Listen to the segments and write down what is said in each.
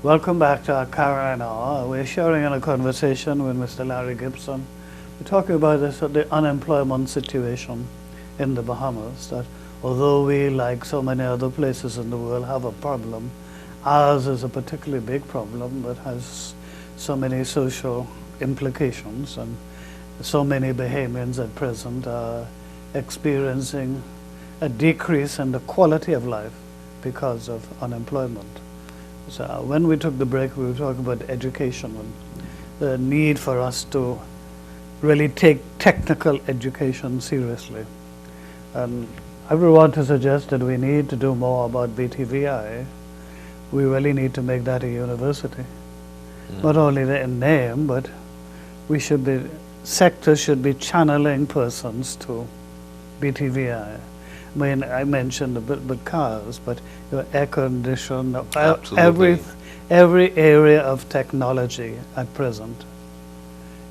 Welcome back to our Carinine. We're sharing in a conversation with Mr. Larry Gibson. We're talking about the unemployment situation in the Bahamas, that although we, like so many other places in the world, have a problem, ours is a particularly big problem that has so many social implications, and so many Bahamians at present are experiencing a decrease in the quality of life because of unemployment. So when we took the break, we were talking about education and the need for us to really take technical education seriously. And I would want to suggest that we need to do more about BTVI. We really need to make that a university. Not only in name, but we should be, sectors should be channeling persons to BTVI. I mean, I mentioned a bit about cars, but your air condition, every area of technology at present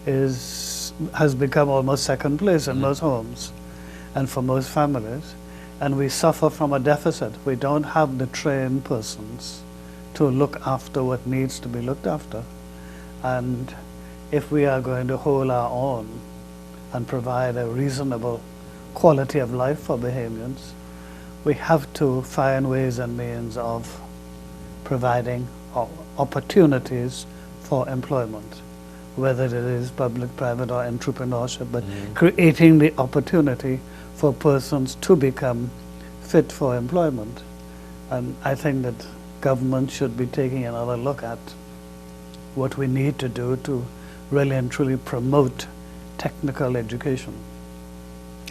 has become almost second place in most homes and for most families. And we suffer from a deficit. We don't have the trained persons to look after what needs to be looked after. And if we are going to hold our own and provide a reasonable quality of life for Bahamians, we have to find ways and means of providing opportunities for employment, whether it is public, private, or entrepreneurship, but creating the opportunity for persons to become fit for employment. And I think that government should be taking another look at what we need to do to really and truly promote technical education.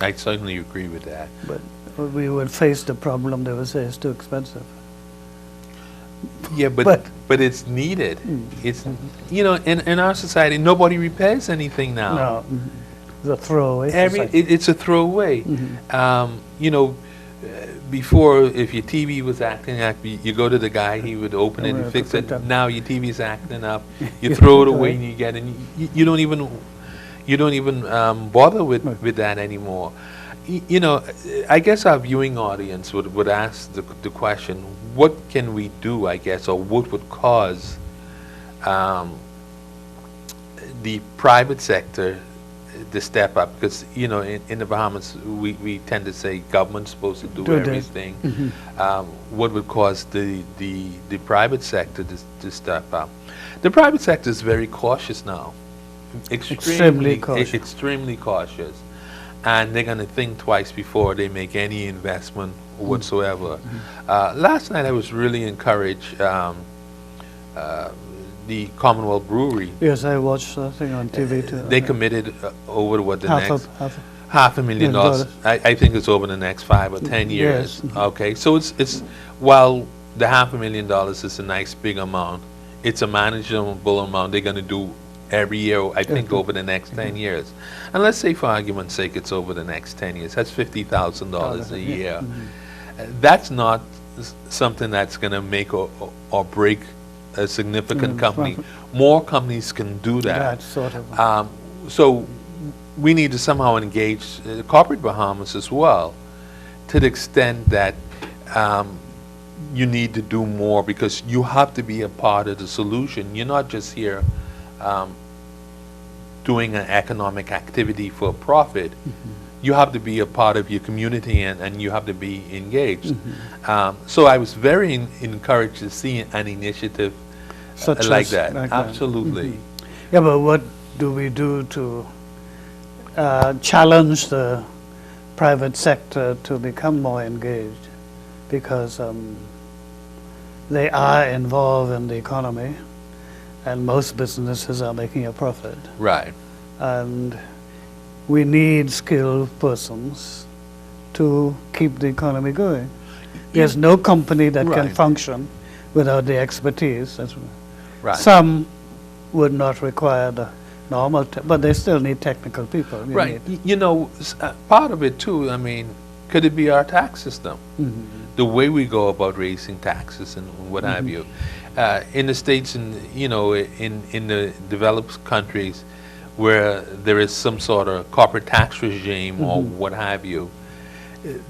I certainly agree with that. But we would face the problem, they would say it's too expensive. Yeah, but it's needed. It's, you know, in our society, nobody repairs anything now. No, it's a throwaway. It's a throwaway. You know, before, if your TV was acting up, you go to the guy, he would open it and fix it. Now your TV's acting up, you throw it away and you get it. You don't even bother with that anymore. You know, I guess our viewing audience would ask the question, what can we do, I guess, or what would cause the private sector to step up? Because, you know, in the Bahamas, we tend to say government's supposed to do everything. What would cause the private sector to step up? The private sector is very cautious now. Extremely cautious. And they're going to think twice before they make any investment whatsoever. Last night I was really encouraged. The Commonwealth Brewery. Yes, I watched that thing on TV too. They committed over what the next $500,000. I think it's over the next 5 or 10 years. Yes. Okay, so it's while the $500,000 is a nice big amount, it's a manageable amount. They're going to do every year, I think, over the next 10 years. And let's say, for argument's sake, it's over the next 10 years. That's $50,000 a year. That's not something that's going to make or break a significant company. More companies can do that. So we need to somehow engage corporate Bahamas as well, to the extent that you need to do more, because you have to be a part of the solution. You're not just here doing an economic activity for profit. You have to be a part of your community, and you have to be engaged. So I was very encouraged to see an initiative like that. Absolutely. Yeah, but what do we do to challenge the private sector to become more engaged? Because they are involved in the economy, and most businesses are making a profit. Right. And we need skilled persons to keep the economy going. There's no company that can function without the expertise. Right. Some would not require the normal, but they still need technical people. You know, part of it too, I mean, could it be our tax system? The way we go about raising taxes and what have you. In the States, and you know, in the developed countries where there is some sort of corporate tax regime or what have you,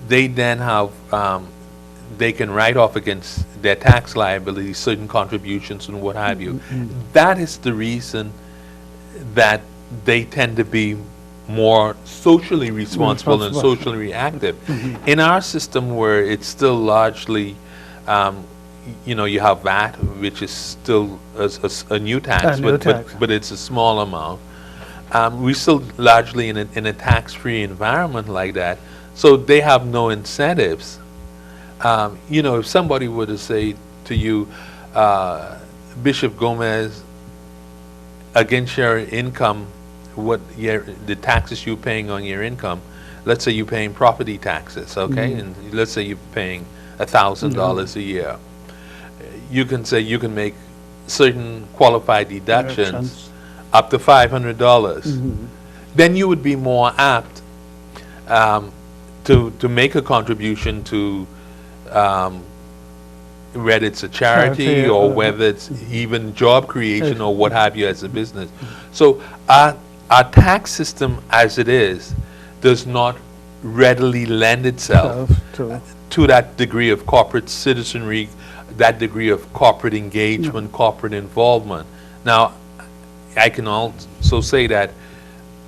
they then have they can write off against their tax liability certain contributions and what have you. That is the reason that they tend to be more socially responsible and socially reactive. In our system, where it's still largely, you have VAT, which is still a new tax, but it's a small amount. We're still largely in a tax-free environment like that, so they have no incentives. If somebody were to say to you, Bishop Gomez, against your income, the taxes you're paying on your income, let's say you're paying property taxes, okay, and let's say you're paying $1,000 a year. You can say you can make certain qualified deductions up to $500. Then you would be more apt to make a contribution to whether it's a charity or whether it's even job creation or what have you as a business. So our tax system as it is does not readily lend itself to that degree of corporate citizenry, that degree of corporate engagement, corporate involvement. Now, I can also say that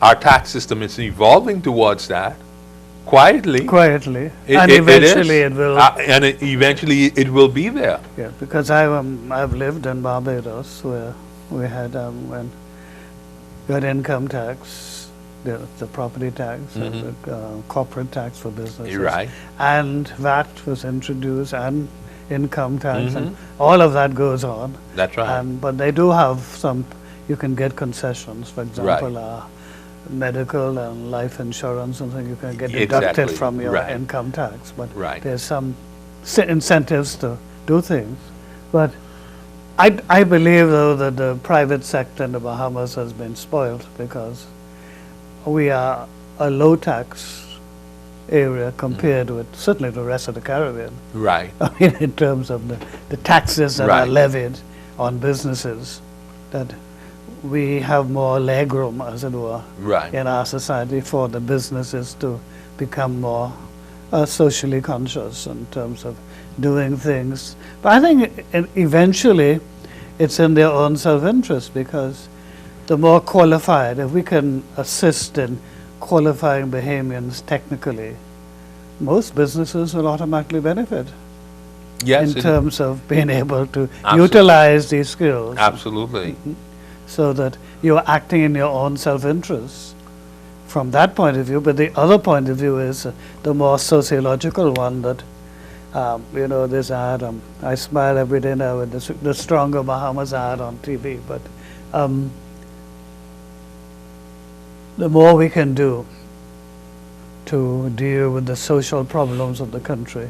our tax system is evolving towards that. Quietly, and eventually it will. And eventually it will be there. Yeah, because I've lived in Barbados where we had when we had income tax, the property tax, and the corporate tax for businesses, right? And VAT was introduced, and income tax, and all of that goes on. That's right. But they do have some. You can get concessions, for example. Medical and life insurance and things you can get deducted from your income tax, but there's some incentives to do things. But I believe, though, that the private sector in the Bahamas has been spoiled because we are a low tax area compared with certainly the rest of the Caribbean. Right. I mean, in terms of the taxes that are levied on businesses, that we have more legroom, as it were, in our society for the businesses to become more socially conscious in terms of doing things. But I think eventually it's in their own self-interest, because the more qualified, if we can assist in qualifying Bahamians technically, most businesses will automatically benefit. Yes, in terms of being able to utilize these skills. Absolutely. So that you're acting in your own self-interest from that point of view. But the other point of view is the more sociological one, that this ad, I smile every day now with the Stronger Bahamas ad on TV, but the more we can do to deal with the social problems of the country,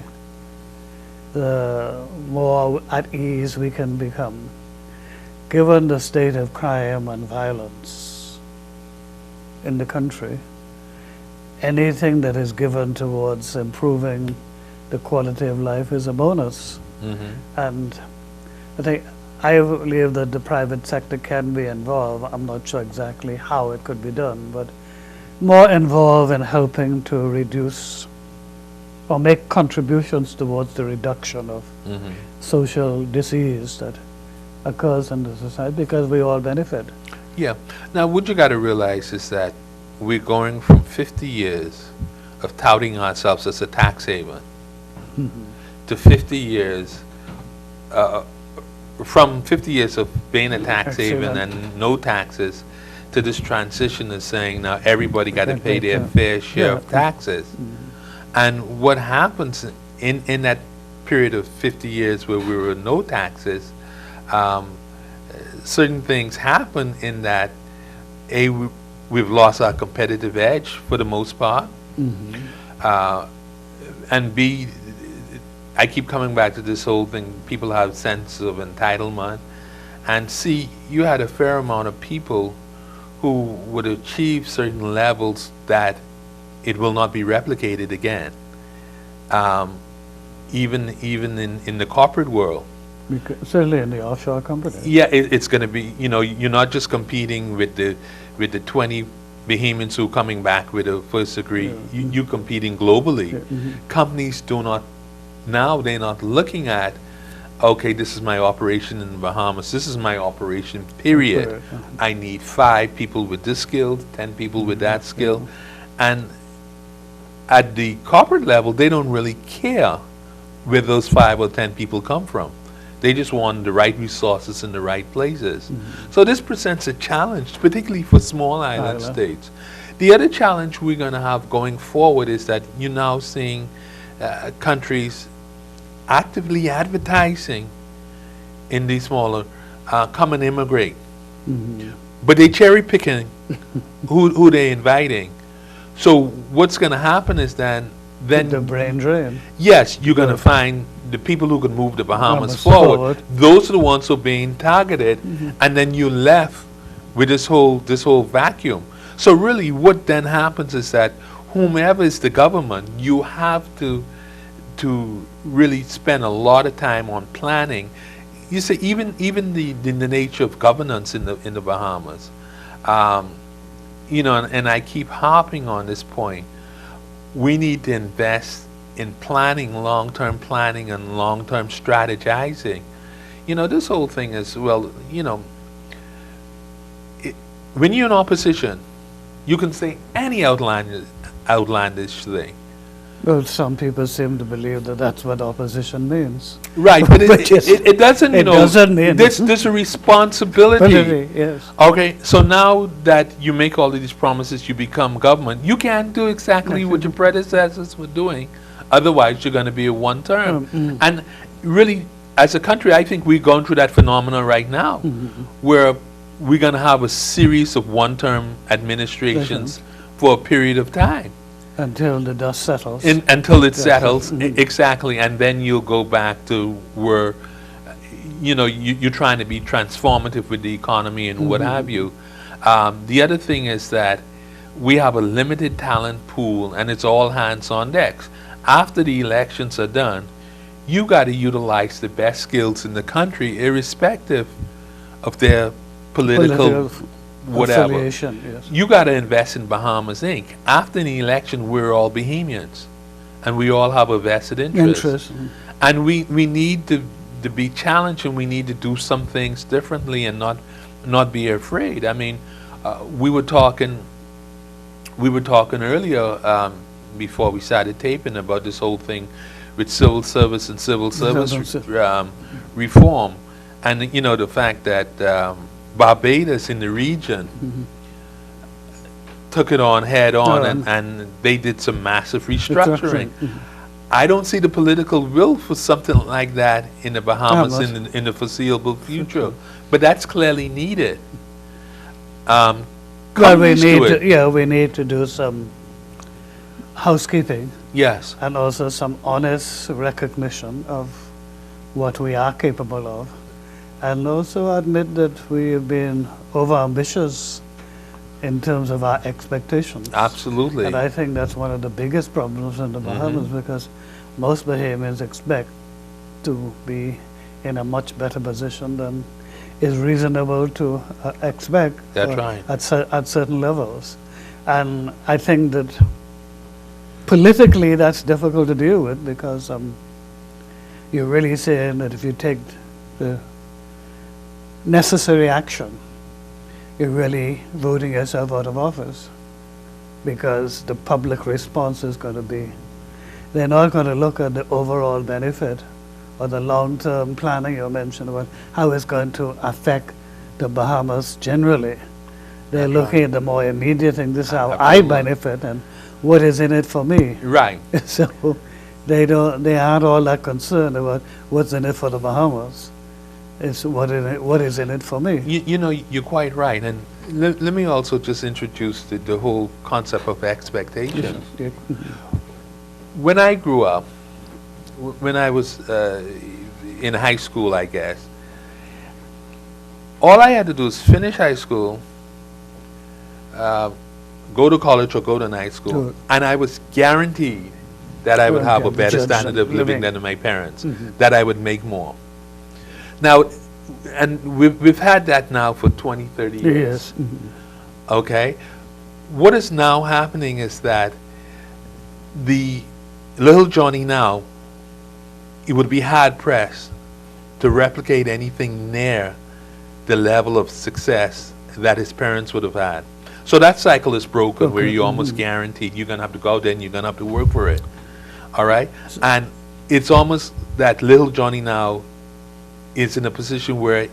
the more at ease we can become. Given the state of crime and violence in the country, anything that is given towards improving the quality of life is a bonus. And I believe that the private sector can be involved. I'm not sure exactly how it could be done, but more involved in helping to reduce or make contributions towards the reduction of social disease that occurs in the society, because we all benefit. Yeah. Now, what you got to realize is that we're going from 50 years of touting ourselves as a tax haven to 50 years, from 50 years of being a tax haven and no taxes, to this transition of saying now everybody got to pay their fair share of taxes. And what happens in that period of 50 years where we were no taxes, certain things happen in that we've lost our competitive edge for the most part, and B, I keep coming back to this whole thing, people have sense of entitlement, and C, you had a fair amount of people who would achieve certain levels that it will not be replicated again, even in the corporate world. Certainly in the offshore companies. Yeah, it's going to be, you're not just competing with the 20 Bahamians who are coming back with a first degree. You're competing globally. Companies do not Now they're not looking at, okay, this is my operation in the Bahamas, this is my operation, period. Correct. I need 5 people with this skill, 10 people with that skill. And at the corporate level, they don't really care where those 5 or 10 people come from. They just want the right resources in the right places. So this presents a challenge, particularly for small island states. The other challenge we're going to have going forward is that you're now seeing countries actively advertising in these smaller, come and immigrate. But they cherry picking who they're inviting. So what's going to happen is then The brain drain. yes, you're going to find the people who can move the Bahamas forward. Those are the ones who are being targeted, and then you're left with this whole vacuum. So really, what then happens is that whomever is the government, you have to really spend a lot of time on planning. You see, even the nature of governance in the Bahamas, you know, and I keep harping on this point. We need to invest in planning, long-term planning, and long-term strategizing. You know, this whole thing is, well, you know, when you're in opposition, you can say any outlandish thing. Well, some people seem to believe that that's what opposition means. Right, but Which is- it doesn't, you it know, doesn't mean- there's a responsibility. Ability, yes. Okay, so now that you make all of these promises, you become government, you can't do exactly what your predecessors were doing. Otherwise, you're going to be a one-term. And really, as a country, I think we're going through that phenomenon right now, where we're going to have a series of one-term administrations for a period of time. Until the dust settles. Until it settles, exactly, and then you'll go back to where, you know, you're trying to be transformative with the economy and what have you. The other thing is that we have a limited talent pool, and it's all hands on decks. After the elections are done, you got to utilize the best skills in the country, irrespective of their political whatever. Affiliation, yes. You got to invest in Bahamas Inc. After the election, we're all Bahamians, and we all have a vested interest. And we need to be challenged, and we need to do some things differently and not be afraid. I mean, we were talking earlier before we started taping about this whole thing with civil service and civil service reform, and you know, the fact that Barbados in the region took it on head on, and they did some massive restructuring. I don't see the political will for something like that in the Bahamas in the foreseeable future, but that's clearly needed. Well, we need to do some housekeeping. Yes. And also some honest recognition of what we are capable of. And also admit that we have been overambitious in terms of our expectations. Absolutely. And I think that's one of the biggest problems in the Bahamas, because most Bahamians expect to be in a much better position than is reasonable to expect. That's right. At certain levels. And I think that politically that's difficult to deal with, because you're really saying that if you take the necessary action, you're really voting yourself out of office, because the public response is going to be, they're not going to look at the overall benefit or the long-term planning you mentioned about how it's going to affect the Bahamas generally. They're looking at the more immediate thing, this is how I benefit and what is in it for me. Right. So they aren't all that concerned about what's in it for the Bahamas. It's what is in it for me. You know, you're quite right. And let me also just introduce the whole concept of expectation. Yeah. When I grew up, when I was in high school, I guess, all I had to do is finish high school, go to college or go to night school, and I was guaranteed that I would have a better standard of living than my parents, that I would make more. Now, and we've had that now for 20, 30 years. Okay? What is now happening is that the little Johnny now he would be hard pressed to replicate anything near the level of success that his parents would have had. So that cycle is broken, where you're almost guaranteed you're going to have to go out there and you're going to have to work for it. All right? And it's almost that little Johnny now is in a position where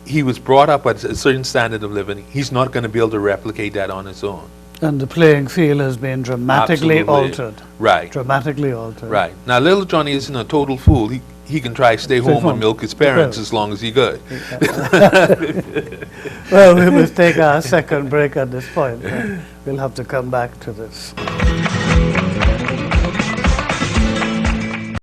he was brought up at a certain standard of living. He's not going to be able to replicate that on his own. And the playing field has been dramatically Absolutely. altered. Right. Dramatically altered. Right. Now, little Johnny isn't a total fool. He can try to stay home home. and milk his parents as long as he could. Well, we must take our second break at this point. We'll have to come back to this.